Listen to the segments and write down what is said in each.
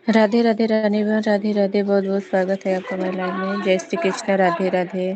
राधे राधे रानीबा, राधे राधे, बहुत बहुत स्वागत है आपका मेरे लाइव में। जय श्री कृष्ण, राधे राधे।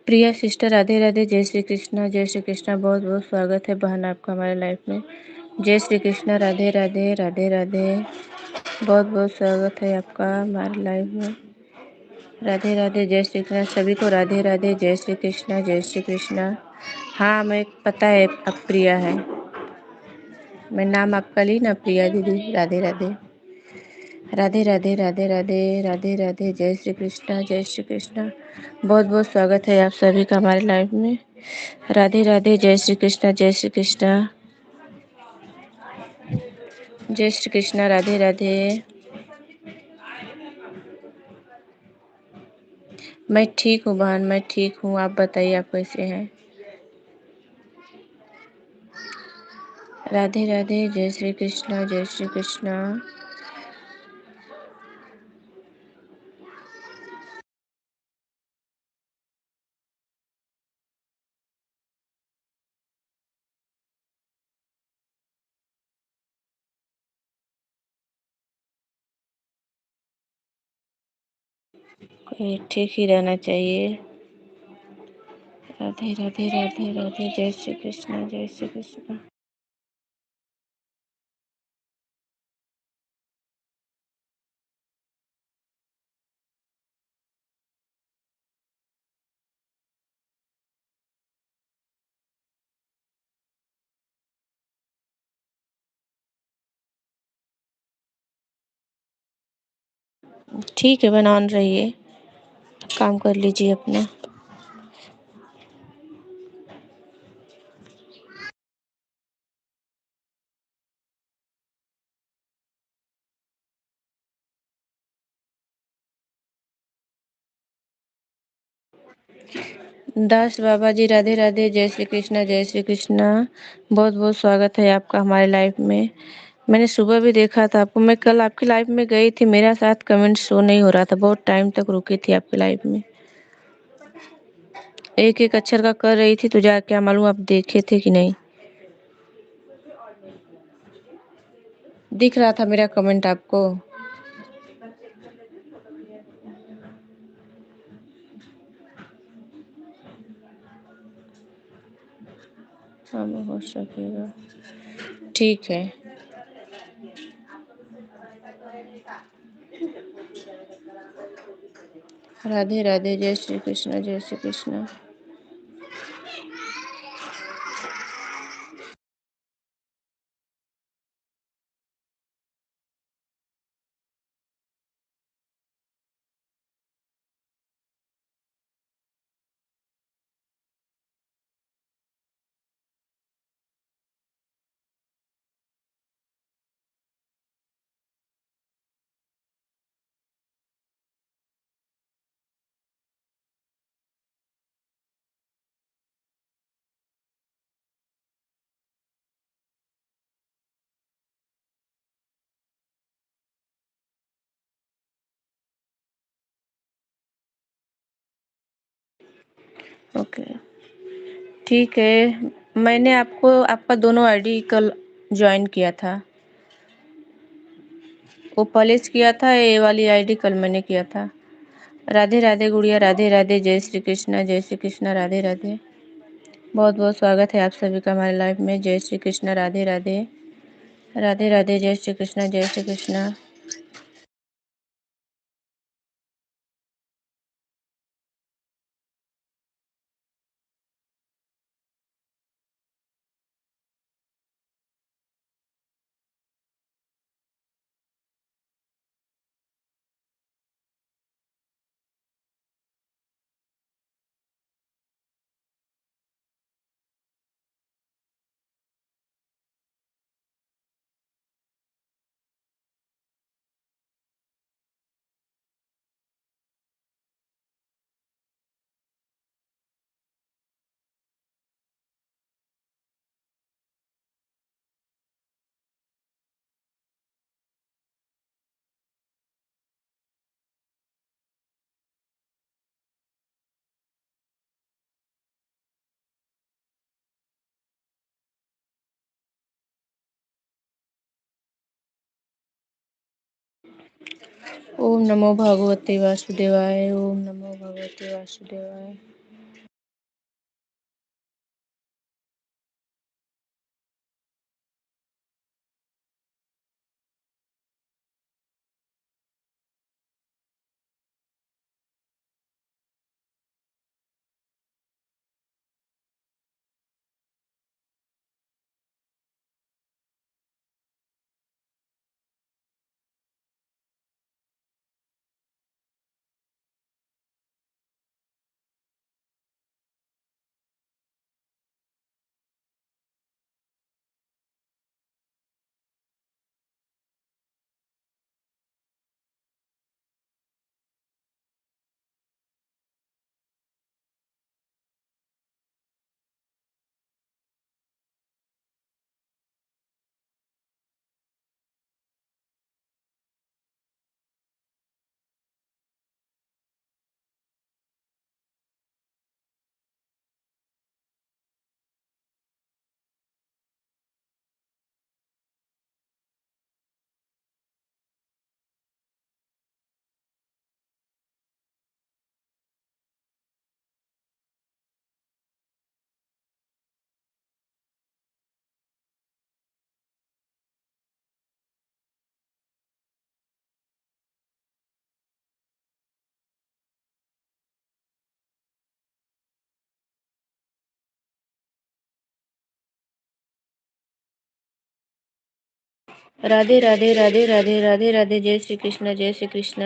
प्रिया सिस्टर, राधे राधे, जय श्री कृष्णा, जय श्री कृष्णा। बहुत बहुत स्वागत है बहन आपका हमारे लाइफ में। जय श्री कृष्णा, राधे राधे, राधे राधे। बहुत बहुत स्वागत है आपका हमारे लाइफ में। राधे राधे, जय श्री कृष्णा। सभी को राधे राधे, जय श्री कृष्णा, जय श्री कृष्णा। हाँ, मैं पता है आप प्रिया है। मैं नाम आपका ली ना, प्रिया दीदी। राधे राधे, राधे राधे, राधे राधे, राधे राधे, जय श्री कृष्णा, जय श्री कृष्णा। बहुत बहुत स्वागत है आप सभी का हमारे लाइफ में। राधे राधे, जय श्री कृष्णा, जय श्री कृष्णा, जय श्री कृष्णा, राधे राधे। मैं ठीक हूँ बहन, मैं ठीक हूँ। आप बताइए, आप कैसे हैं? राधे राधे, जय श्री कृष्णा, जय श्री कृष्णा। ठीक ही रहना चाहिए। राधे राधे, राधे राधे, जय श्री कृष्णा, जय श्री कृष्णा। ठीक है, बहन ऑन रहिए, काम कर लीजिए अपना। दास बाबा जी, राधे राधे, जय श्री कृष्णा, जय श्री कृष्णा। बहुत बहुत स्वागत है आपका हमारे लाइफ में। मैंने सुबह भी देखा था आपको। मैं कल आपकी लाइफ में गई थी, मेरा साथ कमेंट शो नहीं हो रहा था, बहुत टाइम तक रुकी थी आपकी लाइफ में। एक एक अक्षर का कर रही थी, तो जा क्या मालूम आप देखे थे कि नहीं। दिख रहा था मेरा कमेंट आपको? हाँ, हो सकेगा। ठीक है। राधे राधे, जय श्री कृष्ण, जय श्री कृष्ण। ओके, ठीक है। मैंने आपको आपका दोनों आईडी कल ज्वाइन किया था। वो पॉलिश किया था, ये वाली आईडी कल मैंने किया था। राधे राधे गुड़िया, राधे राधे, जय श्री कृष्णा, जय श्री कृष्णा, राधे राधे। बहुत बहुत स्वागत है आप सभी का हमारे लाइफ में। जय श्री कृष्णा, राधे राधे, राधे राधे, जय श्री कृष्णा, जय श्री कृष्णा। ओम नमो भगवते वासुदेवाय, ओम नमो भगवते वासुदेवाय। राधे राधे राधे राधे राधे राधे। जय श्री कृष्ण, जय श्री कृष्ण।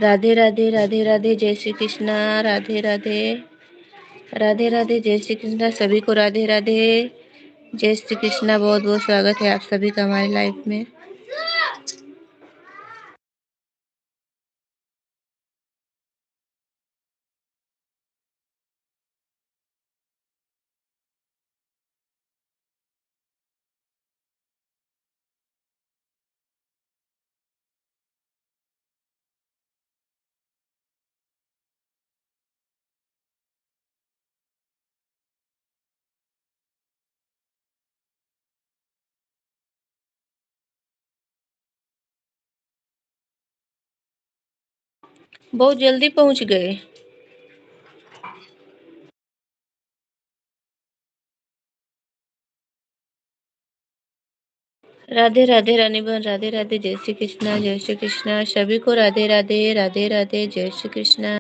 राधे राधे राधे राधे। जय श्री कृष्ण। राधे राधे राधे राधे। जय श्री कृष्ण। सभी को राधे राधे। जय श्री कृष्ण। बहुत बहुत स्वागत है आप सभी का हमारी लाइफ में। बहुत जल्दी पहुंच गए। राधे राधे रानी बहन, राधे राधे। जय श्री कृष्णा, जय श्री कृष्णा। सभी को राधे राधे राधे राधे। जय श्री कृष्णा।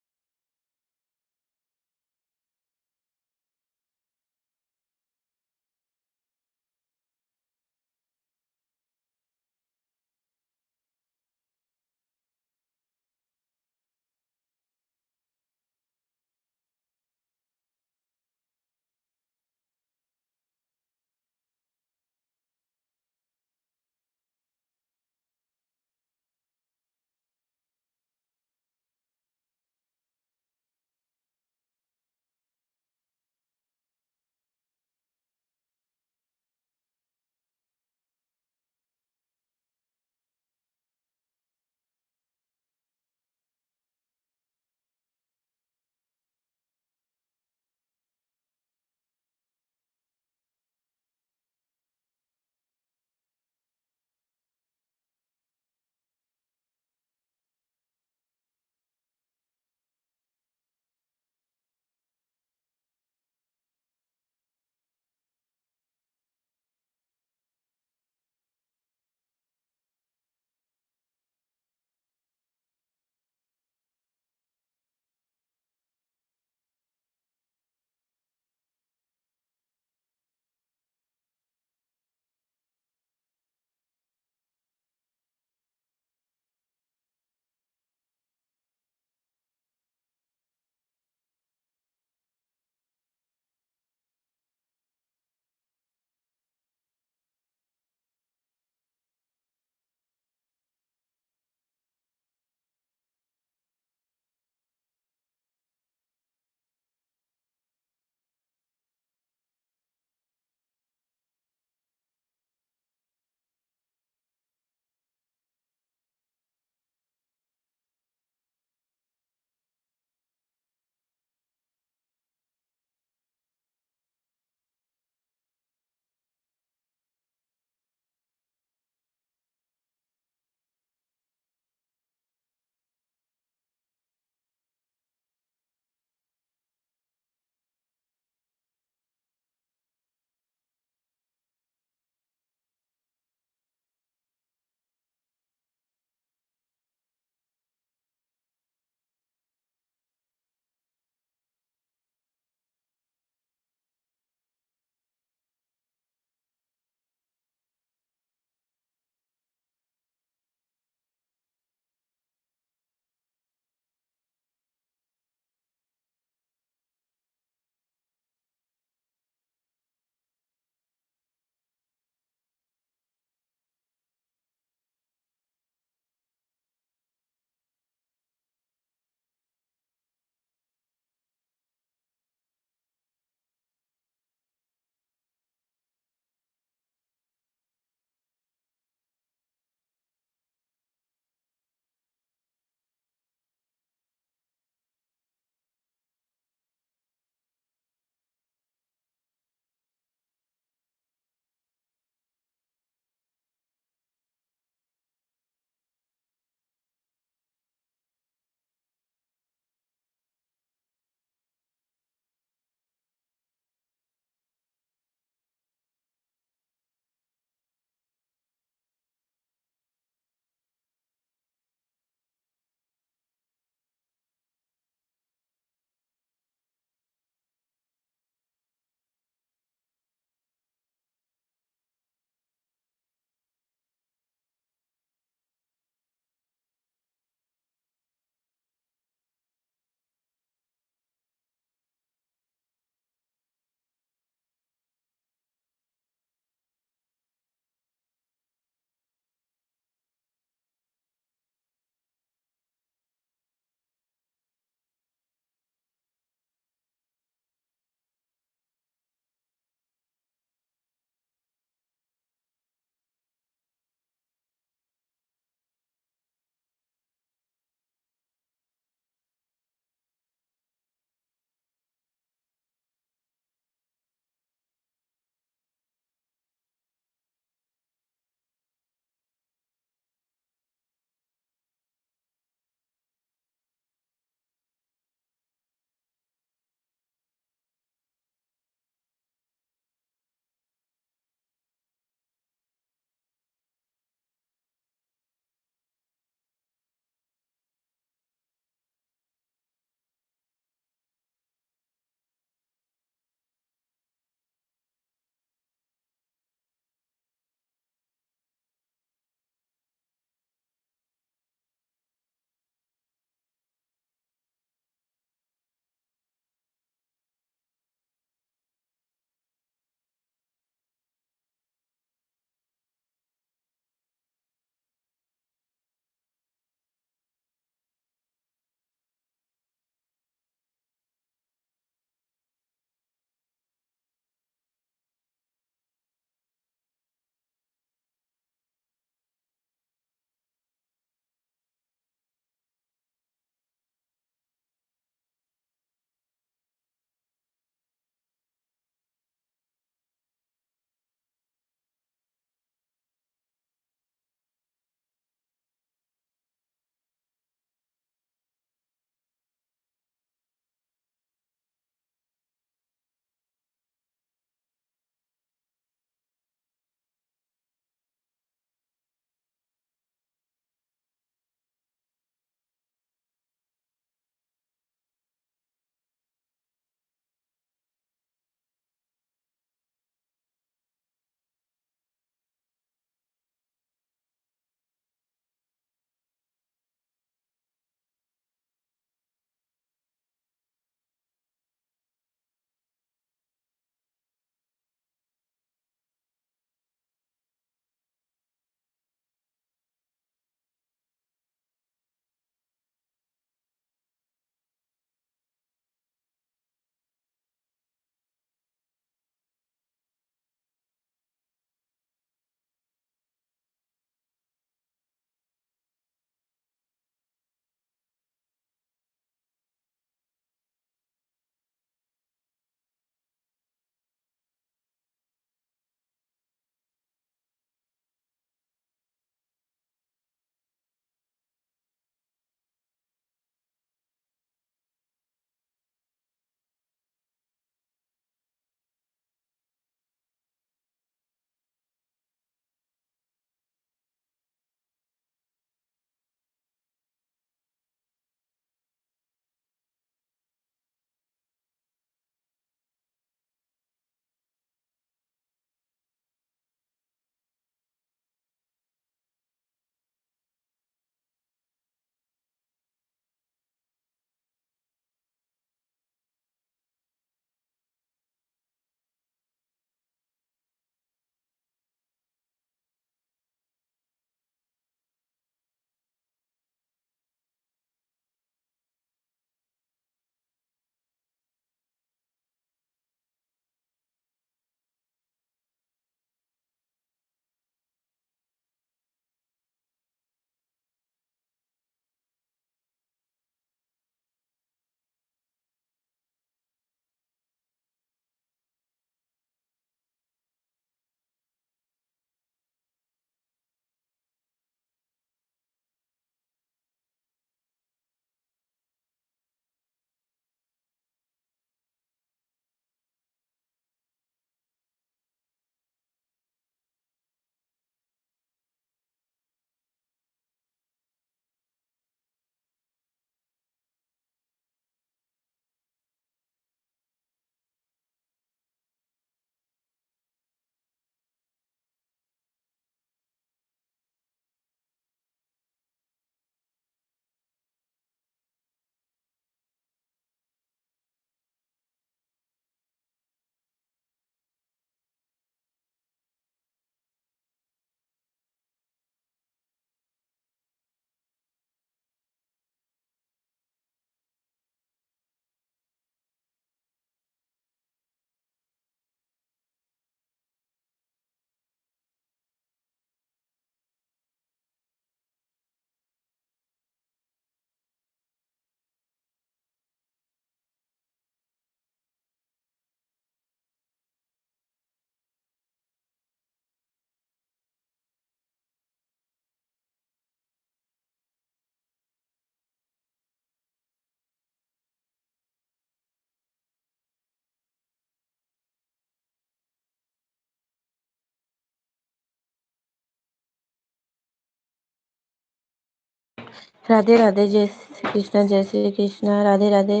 राधे राधे, जय श्री कृष्ण, जय श्री कृष्ण, राधे राधे।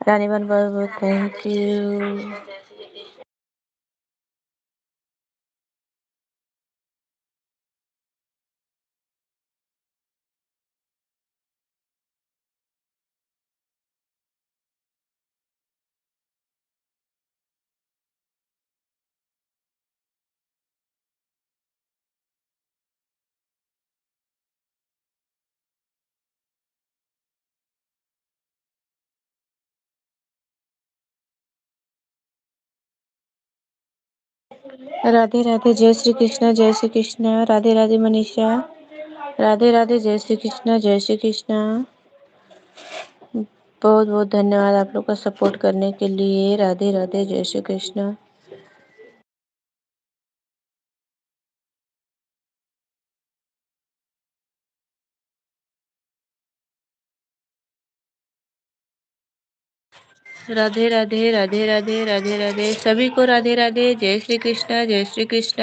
रानीबन बहुत बहुत थैंक यू। राधे राधे, जय श्री कृष्ण, जय श्री कृष्ण, राधे राधे मनीषा। राधे राधे, जय श्री कृष्ण, जय श्री कृष्ण। बहुत बहुत धन्यवाद आप लोग का सपोर्ट करने के लिए। राधे राधे, जय श्री कृष्ण। राधे राधे, राधे राधे, राधे राधे, सभी को राधे राधे, जय श्री कृष्ण, जय श्री कृष्ण।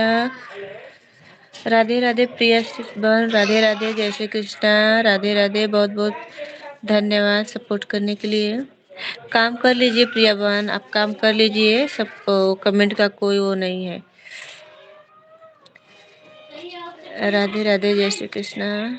राधे राधे प्रिया बहन, राधे राधे, जय श्री कृष्ण, राधे राधे। बहुत बहुत धन्यवाद सपोर्ट करने के लिए। काम कर लीजिए प्रिया बहन, आप काम कर लीजिए, सब कमेंट का कोई वो नहीं है। राधे राधे, जय श्री कृष्ण।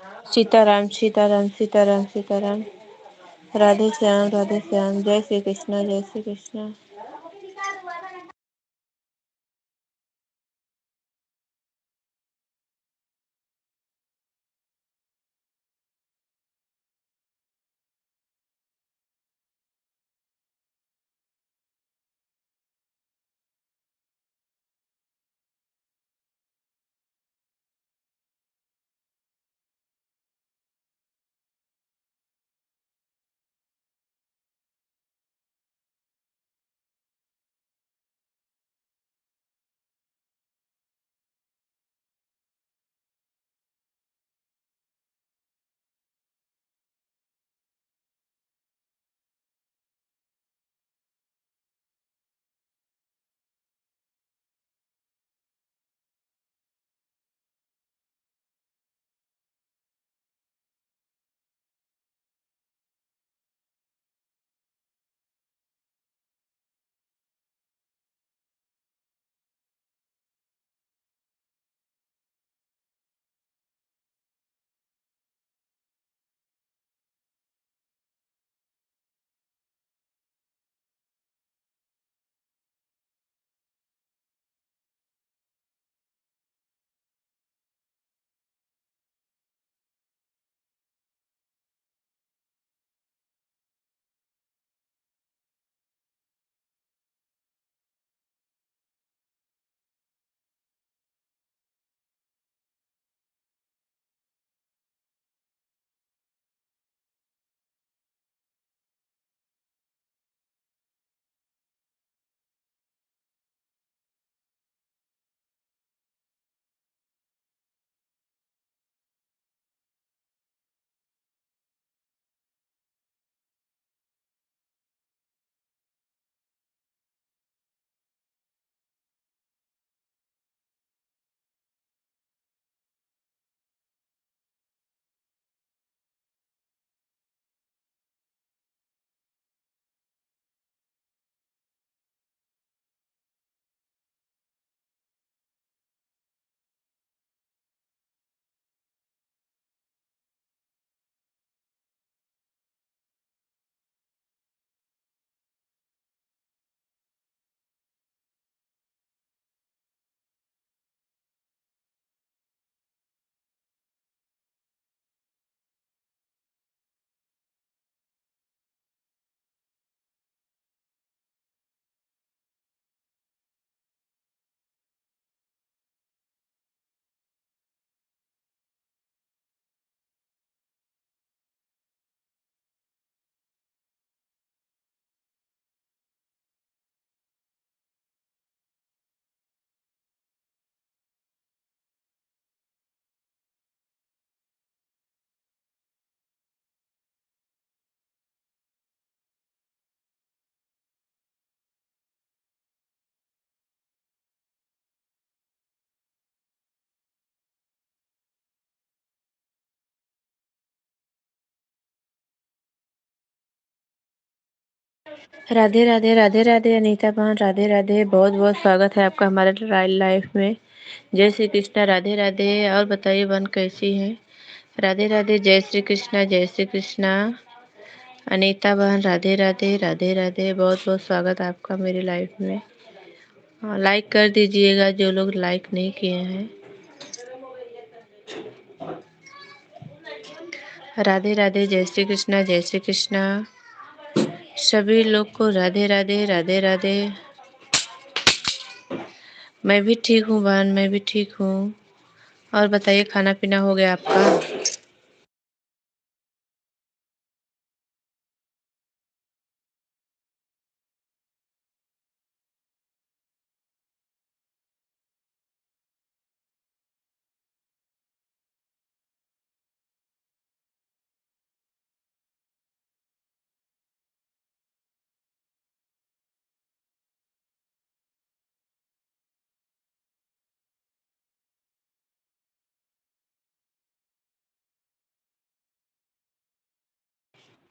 सीताराम सीताराम सीताराम सीताराम। राधे श्याम राधे श्याम। जय श्री कृष्णा जय श्री कृष्णा। राधे राधे राधे राधे अनीता बहन। राधे राधे। बहुत बहुत स्वागत है आपका हमारे लाइफ में। जय श्री कृष्णा। राधे राधे। और बताइए बहन कैसी है। राधे राधे। जय श्री कृष्णा जय श्री कृष्णा। अनीता बहन राधे राधे राधे राधे। बहुत बहुत स्वागत आपका मेरी लाइफ में। हाँ, लाइक कर दीजिएगा जो लोग लाइक नहीं किए हैं। राधे राधे। जय श्री कृष्णा जय श्री कृष्णा। सभी लोग को राधे राधे राधे राधे। मैं भी ठीक हूँ बहन, मैं भी ठीक हूँ। और बताइए खाना पीना हो गया आपका।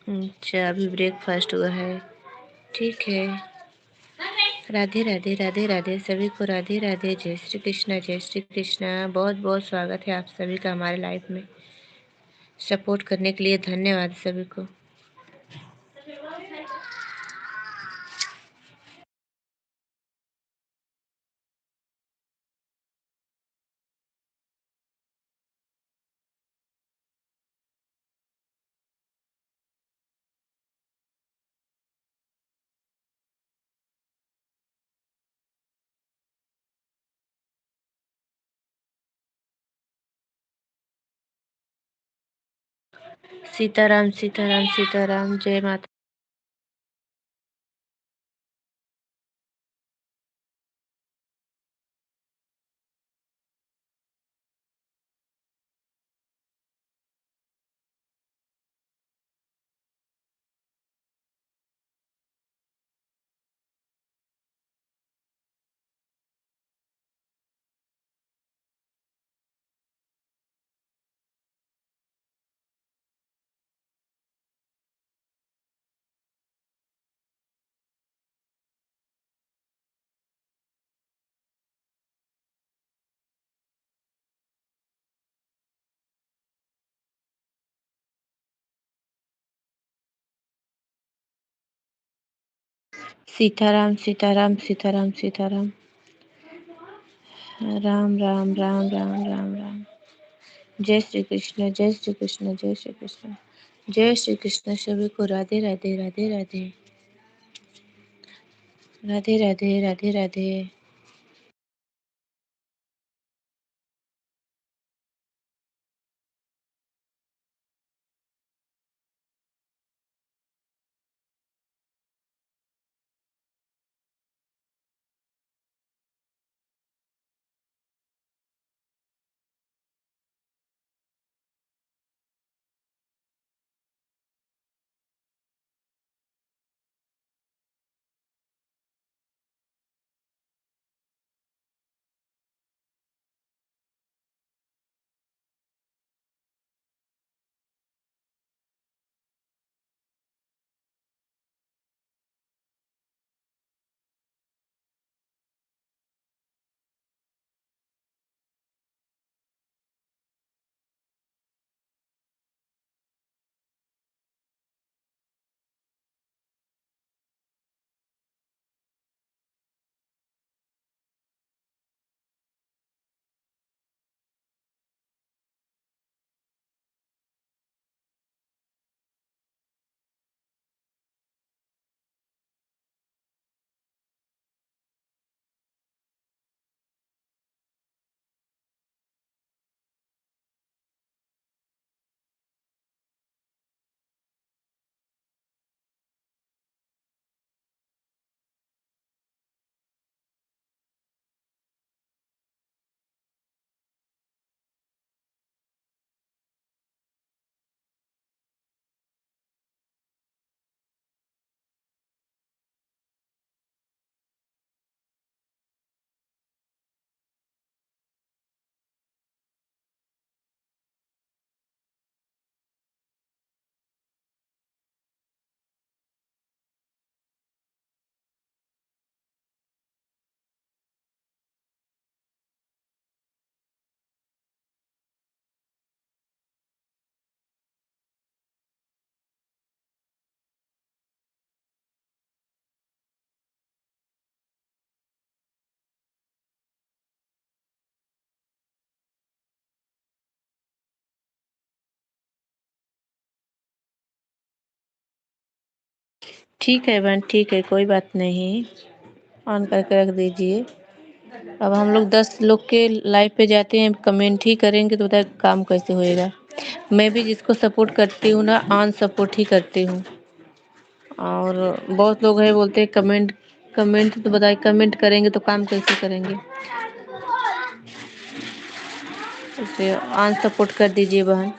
अच्छा, अभी ब्रेकफास्ट हुआ है। ठीक है। राधे राधे राधे राधे। सभी को राधे राधे। जय श्री कृष्णा जय श्री कृष्णा। बहुत बहुत स्वागत है आप सभी का हमारे लाइफ में। सपोर्ट करने के लिए धन्यवाद सभी को। सीताराम सीताराम सीताराम, जय माता। सीताराम सीताराम सीताराम सीताराम, राम राम राम राम राम राम। जय श्री कृष्ण जय श्री कृष्ण जय श्री कृष्ण जय श्री कृष्ण। सभी को राधे राधे राधे राधे राधे राधे राधे राधे। ठीक है बहन, ठीक है, कोई बात नहीं। ऑन करके रख दीजिए। अब हम लोग 10 लोग के लाइव पे जाते हैं, कमेंट ही करेंगे तो बताए काम कैसे होएगा। मैं भी जिसको सपोर्ट करती हूँ ना, ऑन सपोर्ट ही करती हूँ। और बहुत लोग हैं बोलते हैं कमेंट, कमेंट तो बताए कमेंट करेंगे तो काम कैसे करेंगे। इसे ऑन सपोर्ट कर दीजिए बहन।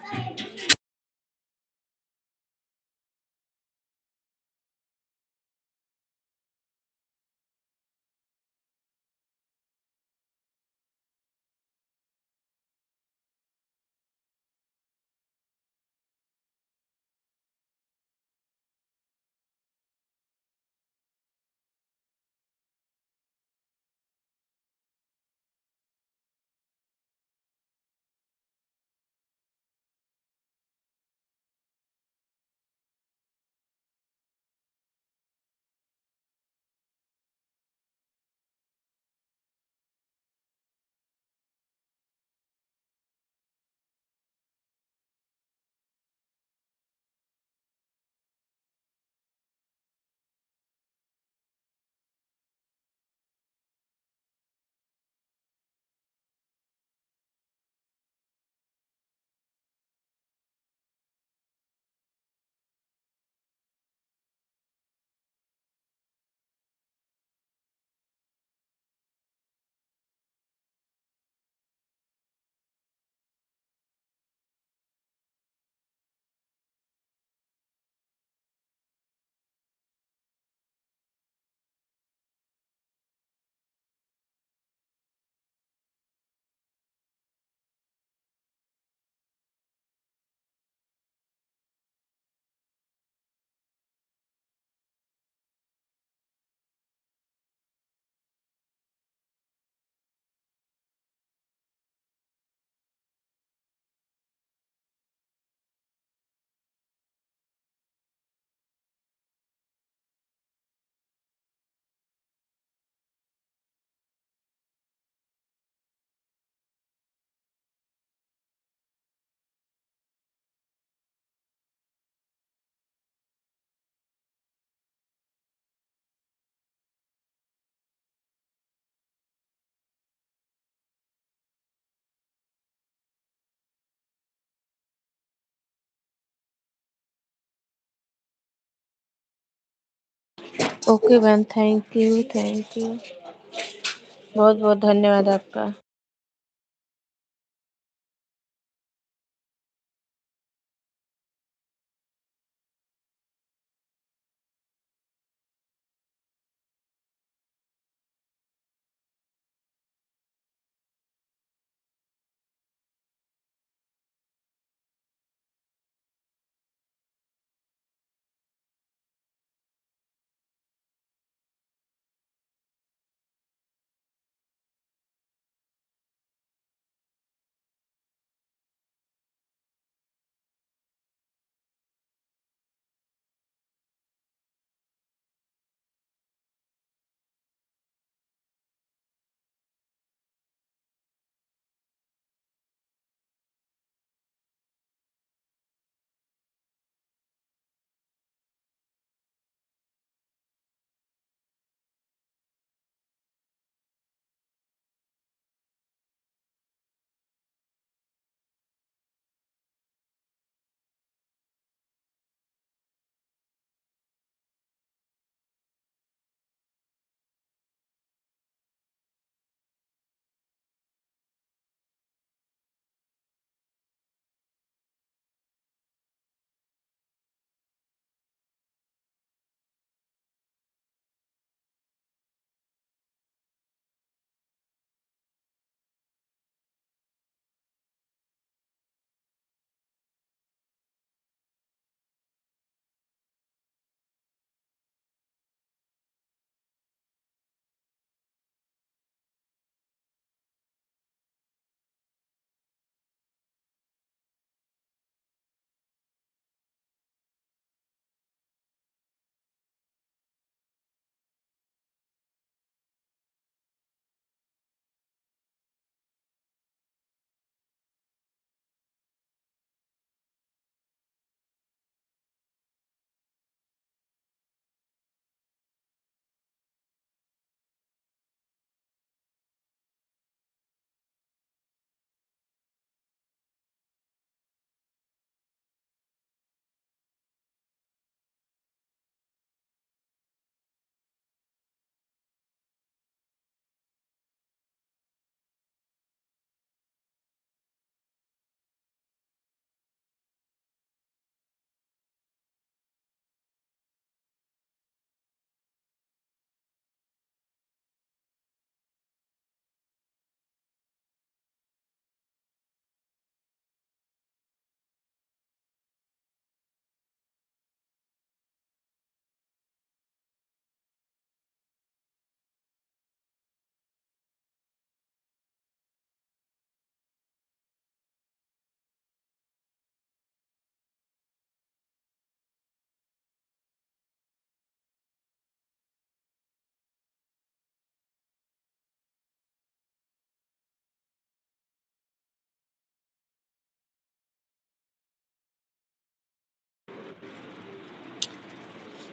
ओके बहन, थैंक यू, थैंक यू। बहुत बहुत धन्यवाद आपका।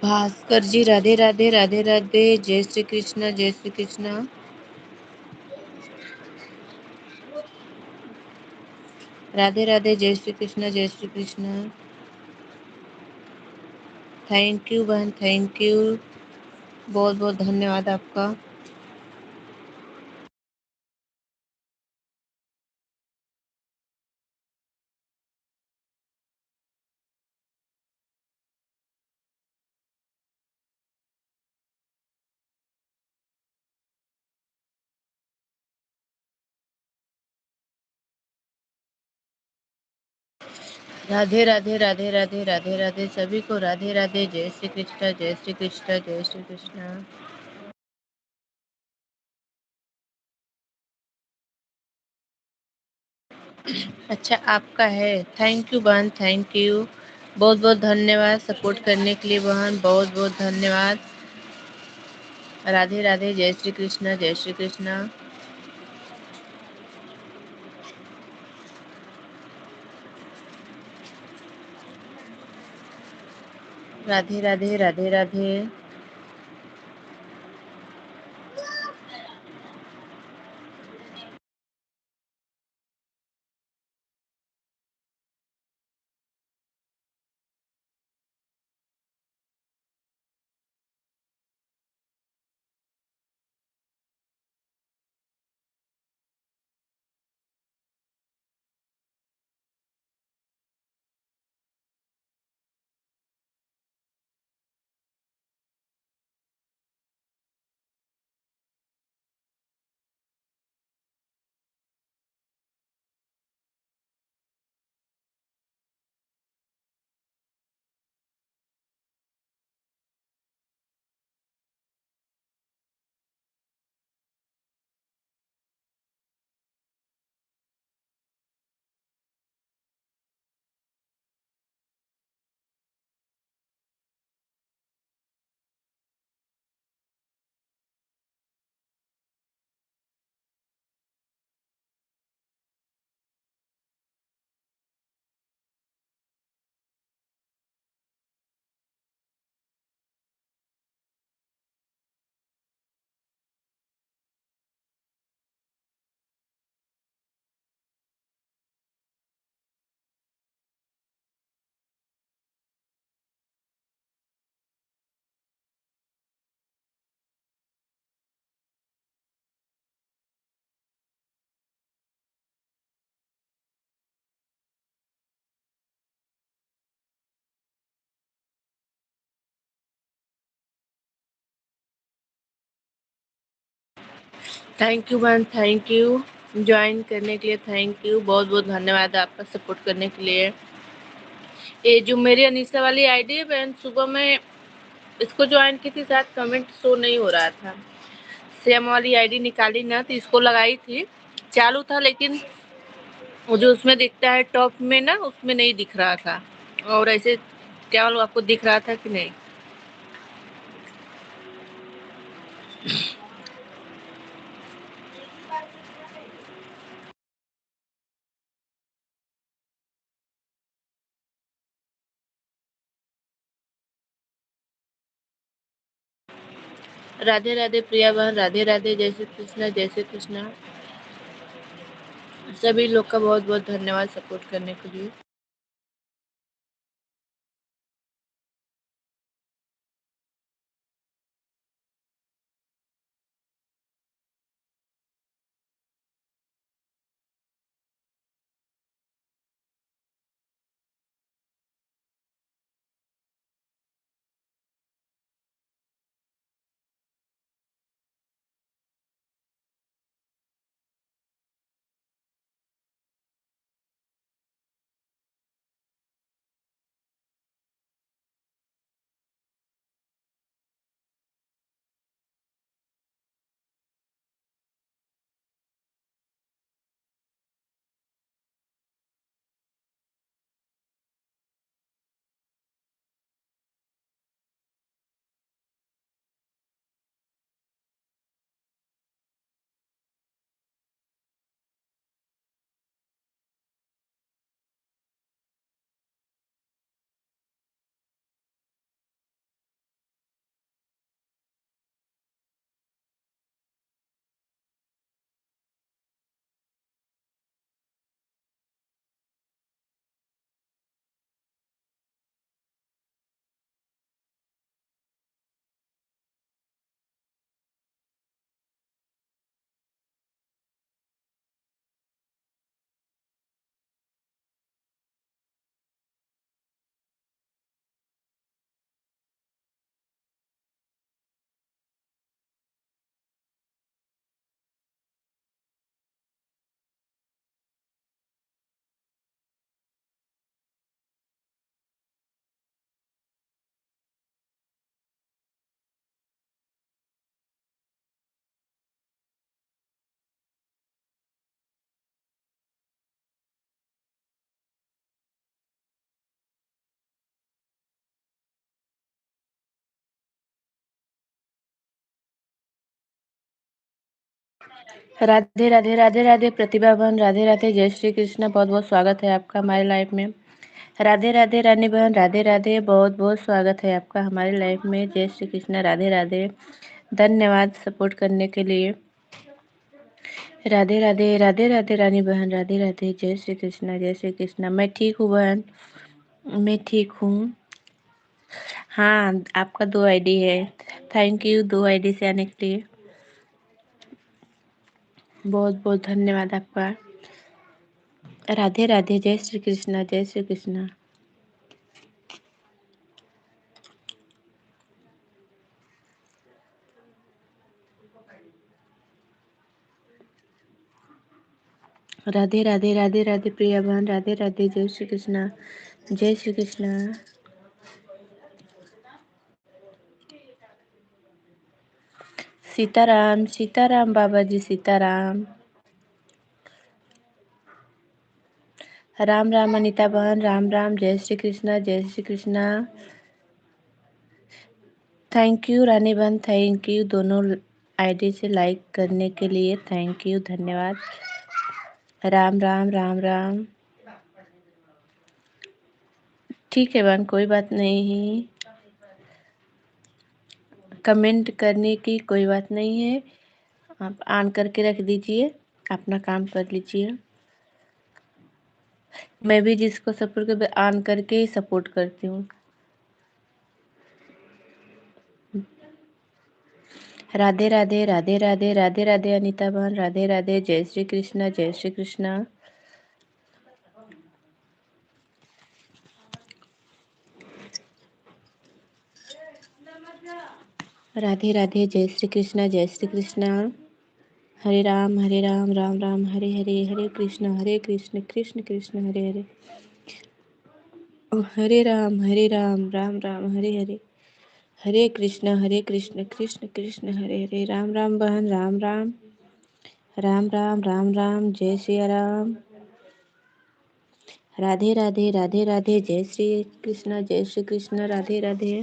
भास्कर जी, राधे राधे, राधे राधे, जय श्री कृष्ण, जय श्री कृष्ण। राधे राधे, जय श्री कृष्ण, जय श्री कृष्ण। थैंक यू बहन, थैंक यू। बहुत बहुत धन्यवाद आपका। राधे राधे, राधे राधे, राधे राधे, सभी को राधे राधे, जय श्री कृष्ण, जय श्री कृष्ण, जय श्री कृष्ण। अच्छा, आपका है। थैंक यू बहन, थैंक यू। बहुत बहुत धन्यवाद सपोर्ट करने के लिए बहन, बहुत बहुत धन्यवाद। राधे राधे, जय श्री कृष्ण, जय श्री कृष्ण। राधे राधे, राधे राधे। थैंक यू बहन, थैंक यू ज्वाइन करने के लिए, थैंक यू, बहुत बहुत धन्यवाद आपका सपोर्ट करने के लिए। ये जो मेरी अनीसा वाली आईडी है बहन, सुबह में इसको ज्वाइन की थी, शायद कमेंट शो नहीं हो रहा था। सेम वाली आईडी निकाली ना तो इसको लगाई थी, चालू था, लेकिन वो जो उसमें दिखता है टॉप में ना, उसमें नहीं दिख रहा था। और ऐसे क्या बोलूं, आपको दिख रहा था कि नहीं? राधे राधे प्रिया बहन, राधे राधे, जय श्री कृष्णा, जय श्री कृष्णा। सभी लोग का बहुत बहुत धन्यवाद सपोर्ट करने के लिए। राधे राधे, राधे राधे प्रतिभा बहन, राधे राधे, जय श्री कृष्ण, बहुत बहुत स्वागत है आपका हमारे लाइफ में। राधे राधे रानी बहन, राधे राधे, बहुत बहुत स्वागत है आपका हमारे लाइफ में। जय श्री कृष्ण, राधे राधे, धन्यवाद सपोर्ट करने के लिए। राधे राधे, राधे राधे रानी बहन, राधे राधे, जय श्री कृष्ण, जय श्री कृष्ण। मैं ठीक हूँ बहन, मैं ठीक हूँ। हाँ, आपका 2 आईडी है। थैंक यू 2 आईडी से आने के लिए, बहुत बहुत धन्यवाद आपका। राधे राधे, जय श्री कृष्ण, जय श्री कृष्ण। राधे राधे, राधे राधे प्रिया बहन, राधे राधे, जय श्री कृष्ण, जय श्री कृष्ण। सीताराम, सीताराम बाबा जी, सीताराम। राम राम अनीता बहन, राम राम, जय श्री कृष्ण, जय श्री कृष्ण। थैंक यू रानी बहन, थैंक यू दोनों आईडी से लाइक करने के लिए, थैंक यू, धन्यवाद। राम राम, राम राम। ठीक है बहन, कोई बात नहीं, कमेंट करने की कोई बात नहीं है। आप ऑन करके रख दीजिए, अपना काम कर लीजिए। मैं भी जिसको सपोर्ट कर ऑन करके ही सपोर्ट करती हूँ। राधे राधे, राधे राधे, राधे राधे अनीता बहन, राधे राधे, जय श्री कृष्ण, जय श्री कृष्ण। राधे राधे, जय श्री कृष्ण, जय श्री कृष्ण। हरे राम राम राम हरे हरे, हरे कृष्ण कृष्ण कृष्ण हरे हरे, हरे राम राम राम हरे हरे, हरे कृष्ण कृष्ण कृष्ण हरे हरे। राम राम बहन, राम राम राम राम राम राम। जय श्री राम। राधे राधे राधे राधे। जय श्री कृष्ण राधे राधे।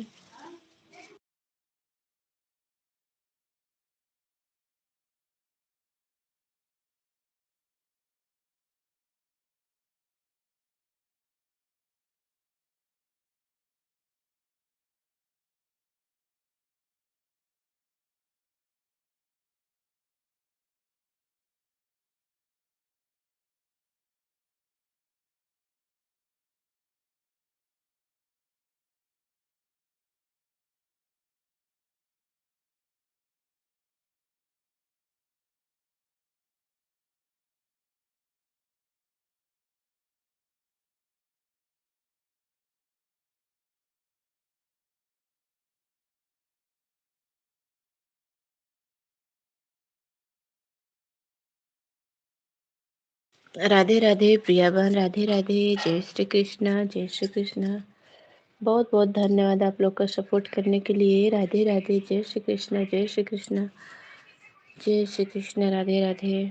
राधे राधे प्रिया बहन, राधे राधे। जय श्री कृष्ण, जय श्री कृष्ण। बहुत बहुत धन्यवाद आप लोग का सपोर्ट करने के लिए। राधे राधे। जय श्री कृष्ण, जय श्री कृष्ण, जय Shri Krishna. Radhe Radhe.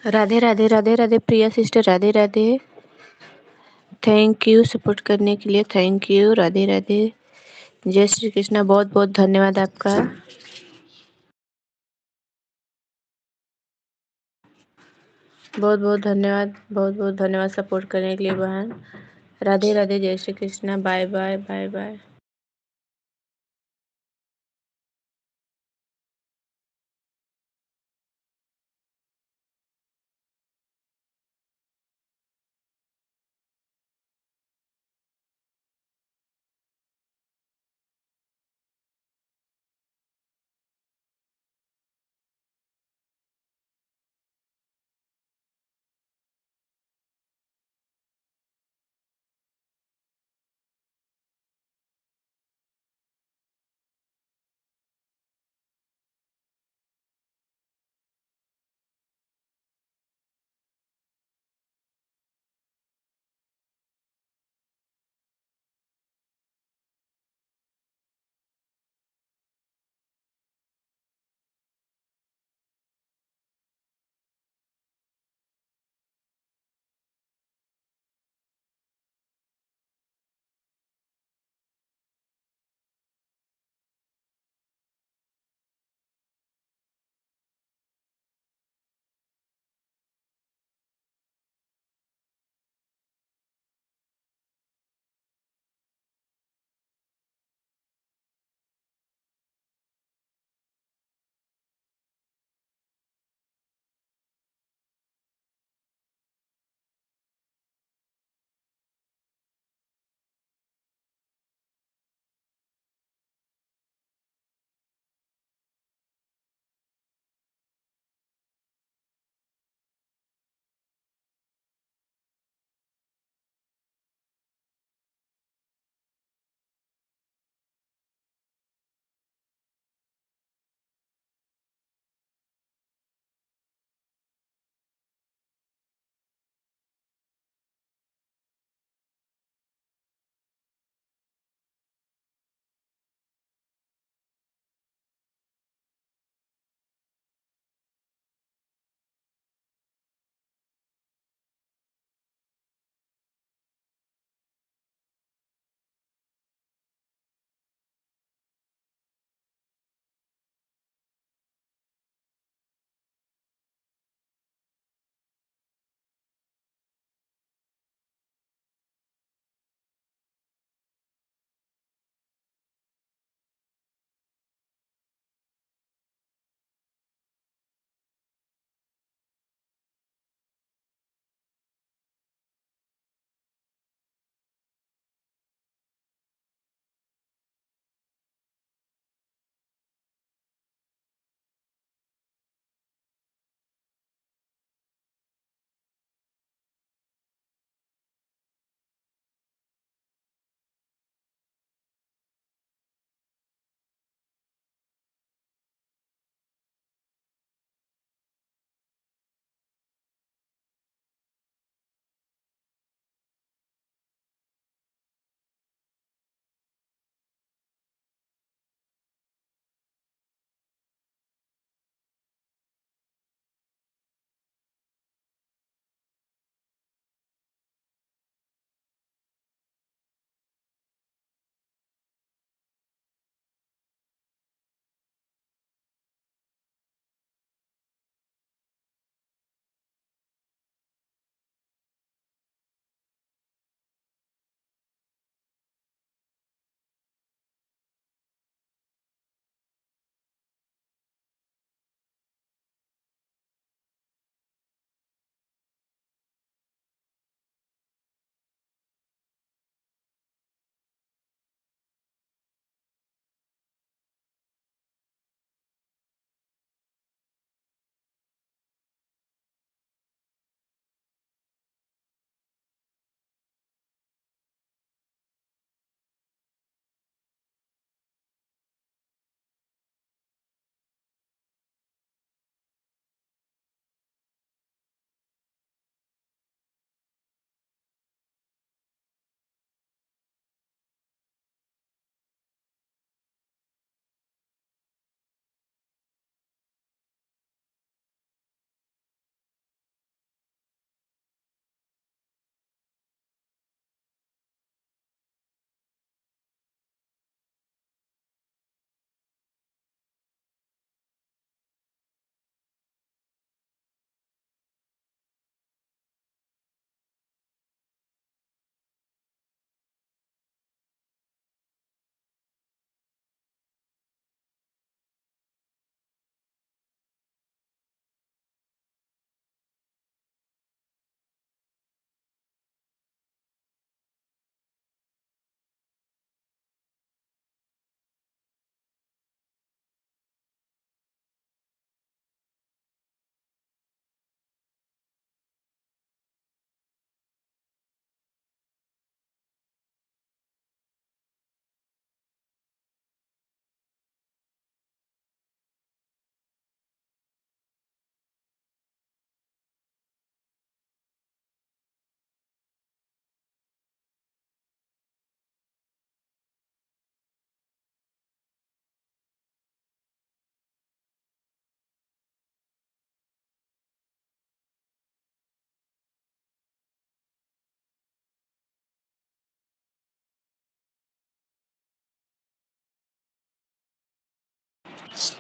Radhe Radhe Radhe Radhe Priya sister, Radhe Radhe. Thank you सपोर्ट करने के लिए, थैंक यू। राधे राधे, जय श्री कृष्णा। बहुत बहुत धन्यवाद आपका। बहुत बहुत धन्यवाद, बहुत बहुत धन्यवाद सपोर्ट करने के लिए बहन। राधे राधे, जय Shri Krishna. Bye bye bye bye.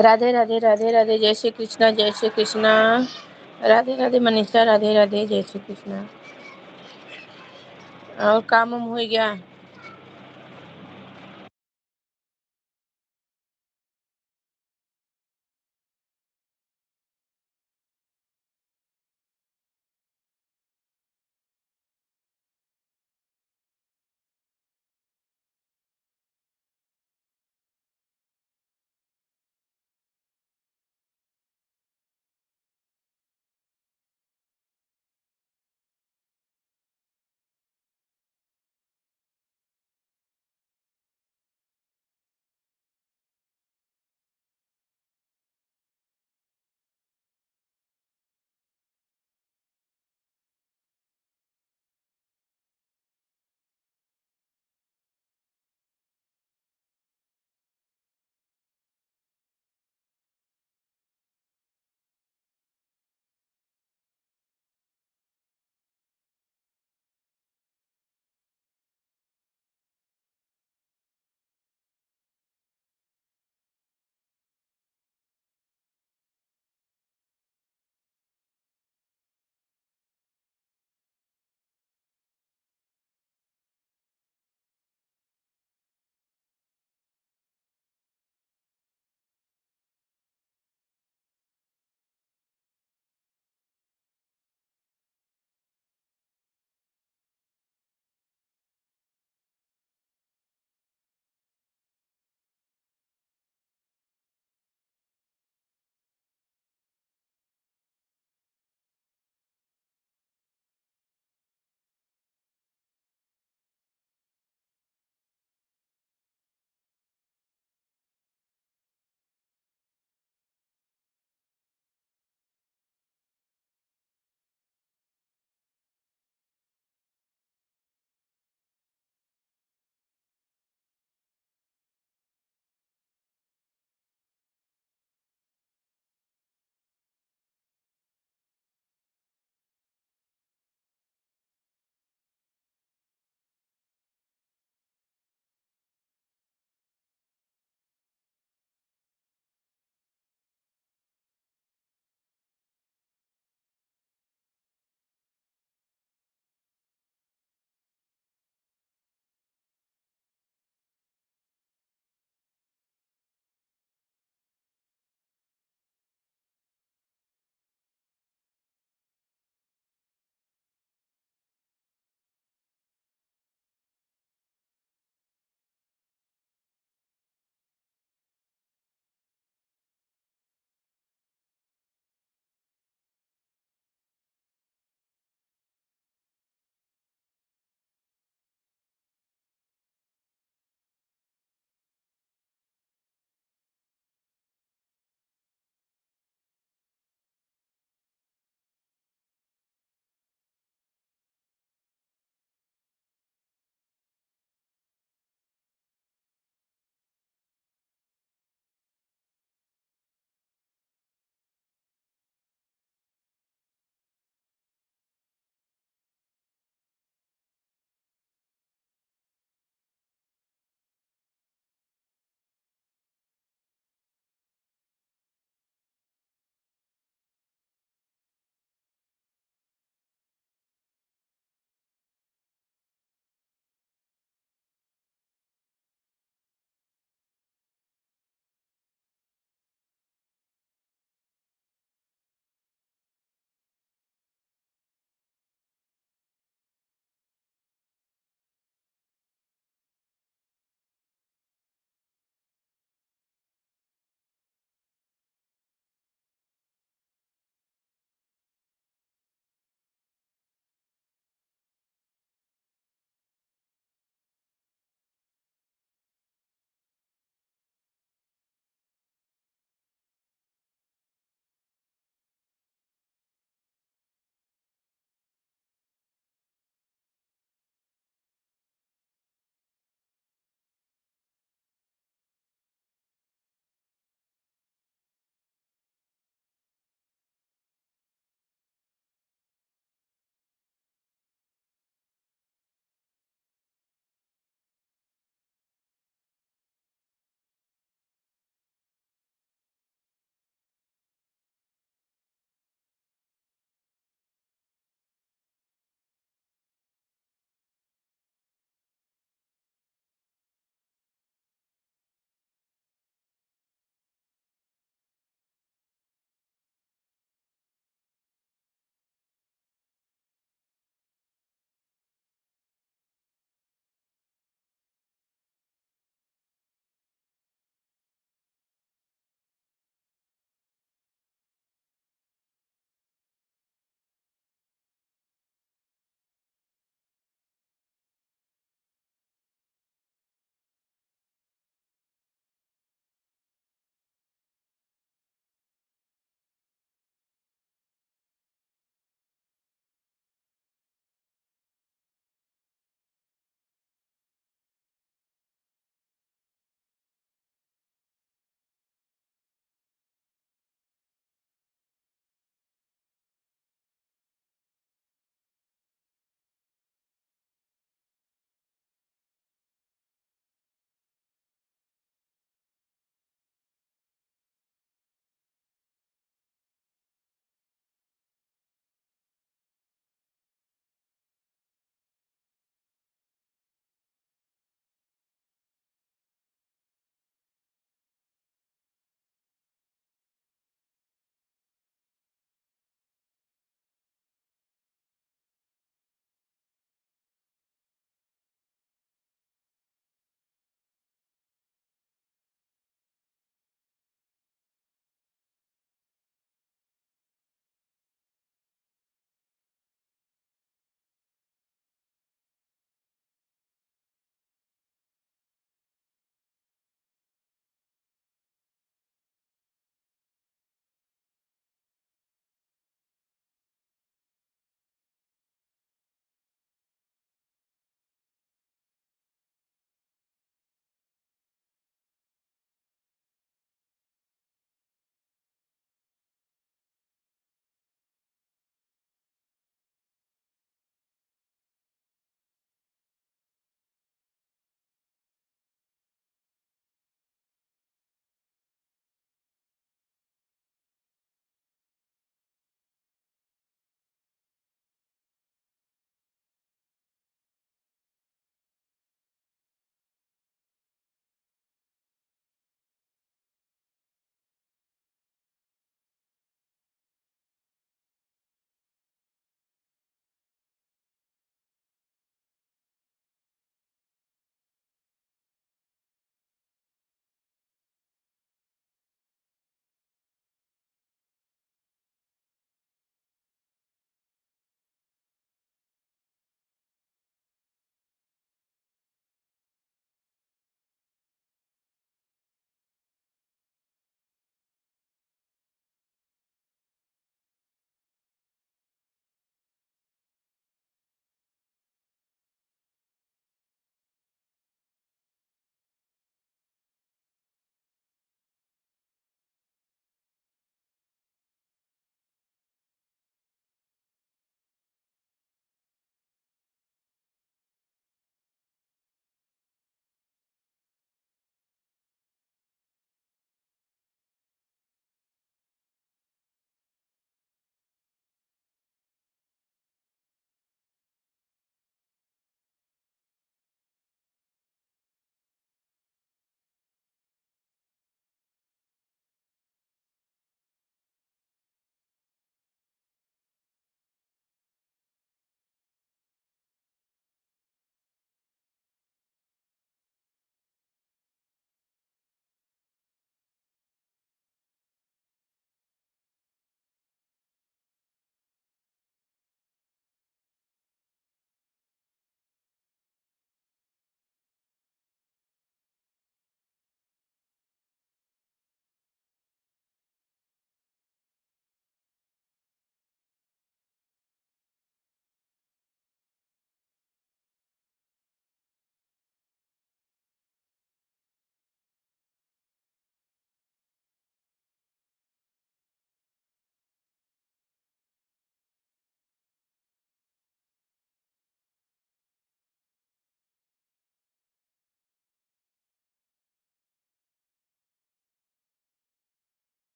Radhe Radhe Radhe Radhe, जय श्री कृष्णा, जय श्री कृष्णा। राधे राधे मनीषा, राधे राधे, जय श्री कृष्णा। और काम वाम हो गया?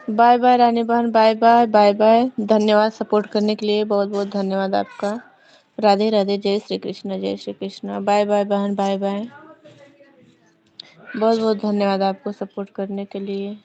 बाय बाय रानी बहन, बाय बाय, बाय बाय। धन्यवाद सपोर्ट करने के लिए, बहुत बहुत धन्यवाद आपका। राधे राधे, जय श्री कृष्ण, जय श्री कृष्ण। बाय बाय बहन, बाय बाय। बहुत बहुत धन्यवाद आपको सपोर्ट करने के लिए।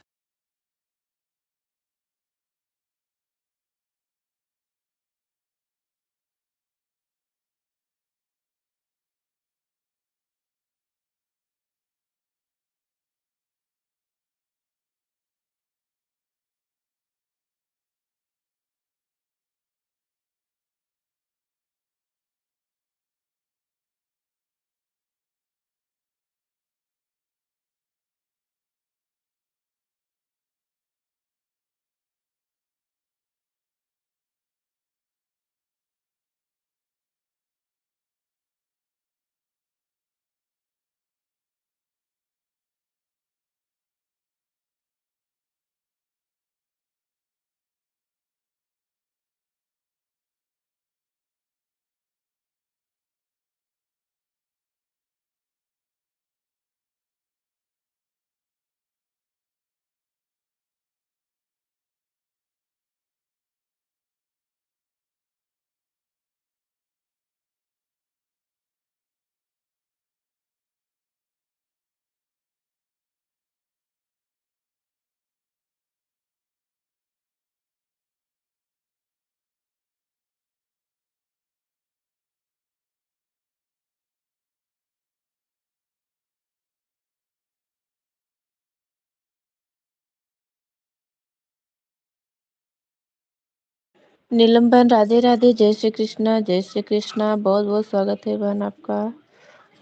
नीलम बहन, राधे राधे, जय श्री कृष्णा, जय श्री कृष्णा। बहुत बहुत स्वागत है बहन आपका।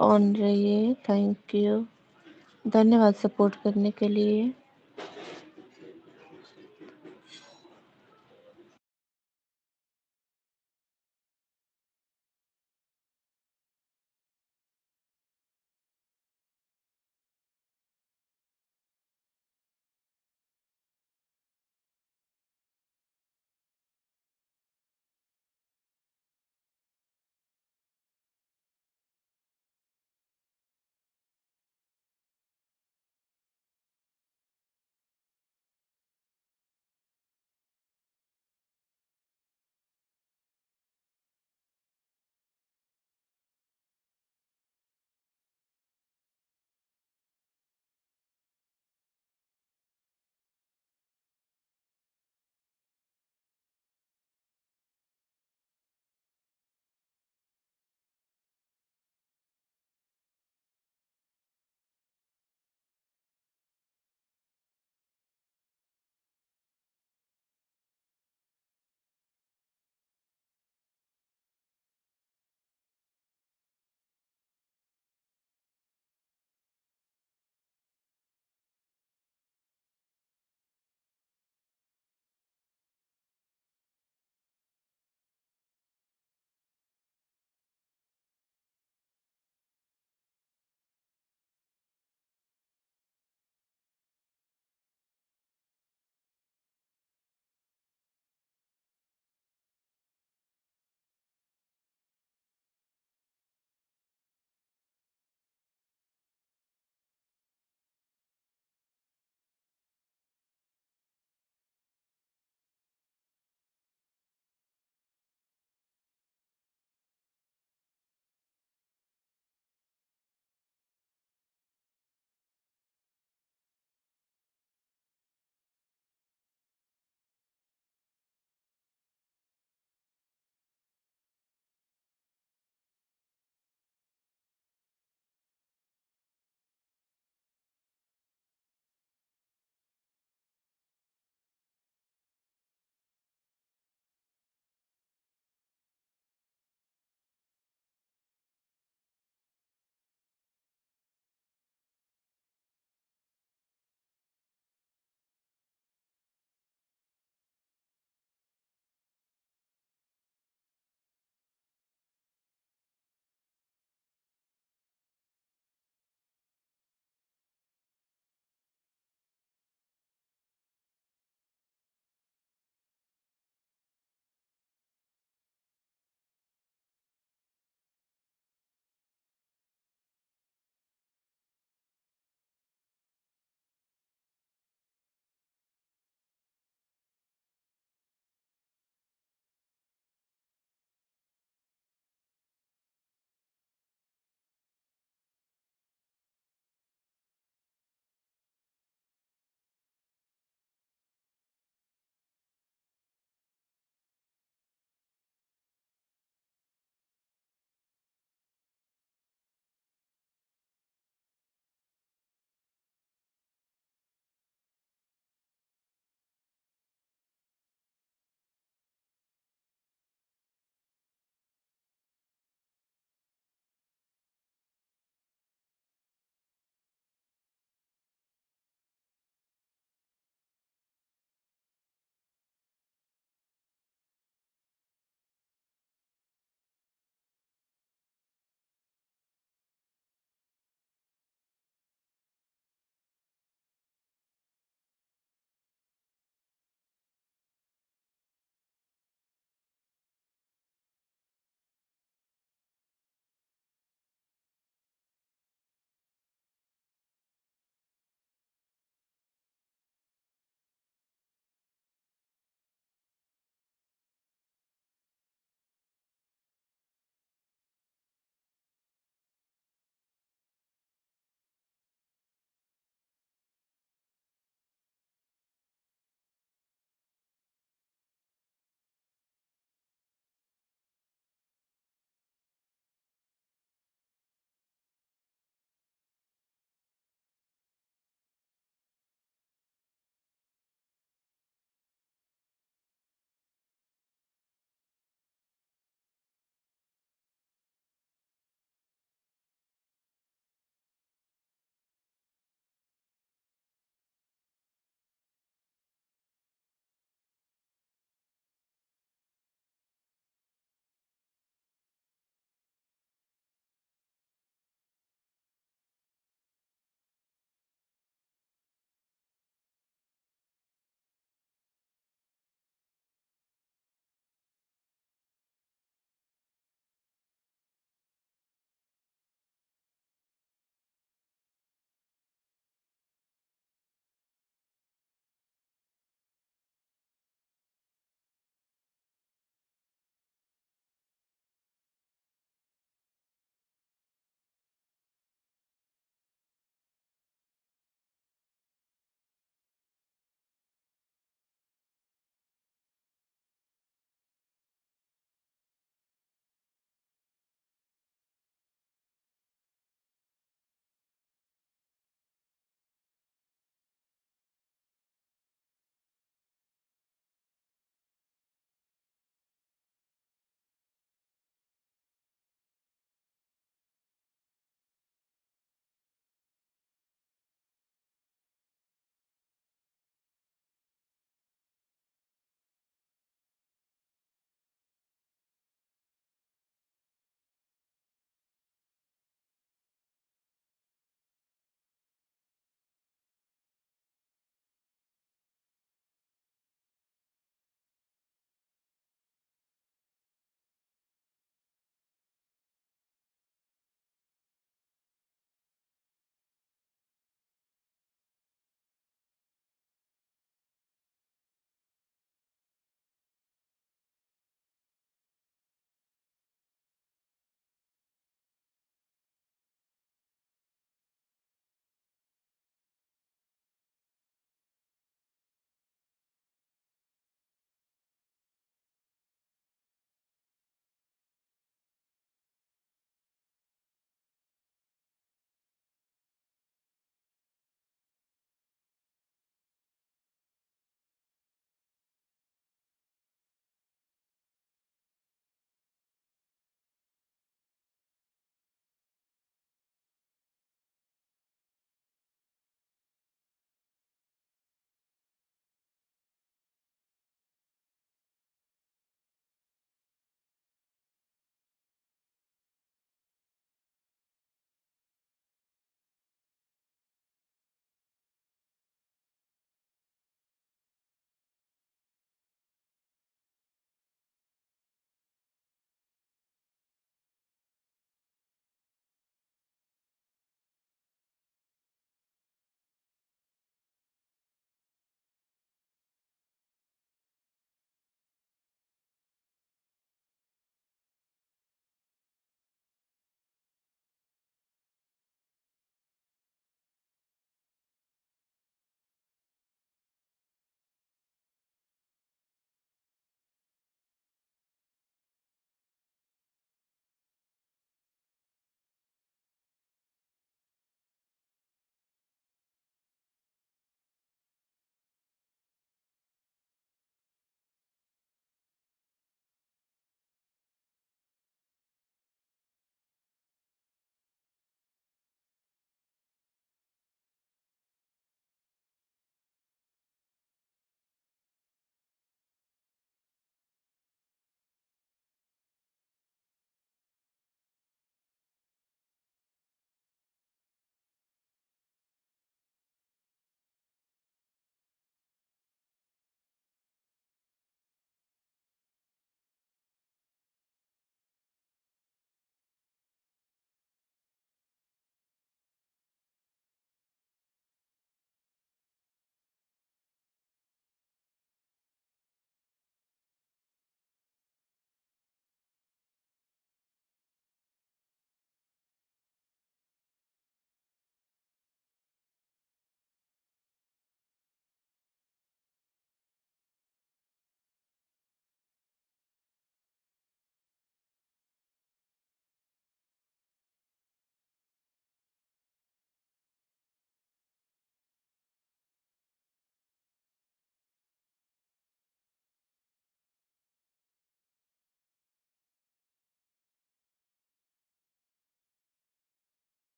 ऑन रहिए, थैंक यू, धन्यवाद सपोर्ट करने के लिए।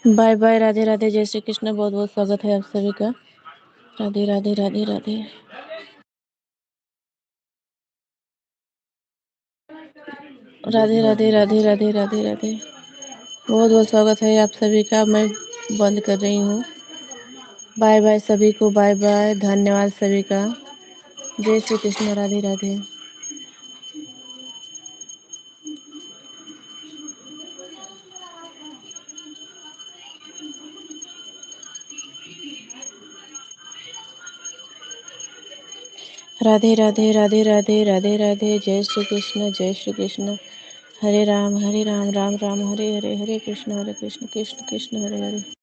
बाय बाय, राधे राधे, जय श्री कृष्ण। बहुत बहुत स्वागत है आप सभी का। राधे राधे राधे राधे राधे राधे राधे राधे राधे राधे। बहुत बहुत स्वागत है आप सभी का। मैं बंद कर रही हूँ। बाय बाय सभी को, बाय बाय, धन्यवाद सभी का। जय श्री कृष्ण, राधे राधे। राधे राधे राधे राधे राधे राधे। जय श्री कृष्ण, जय श्री कृष्ण। हरे राम राम राम, हरे हरे, हरे कृष्ण कृष्ण कृष्ण हरे हरे।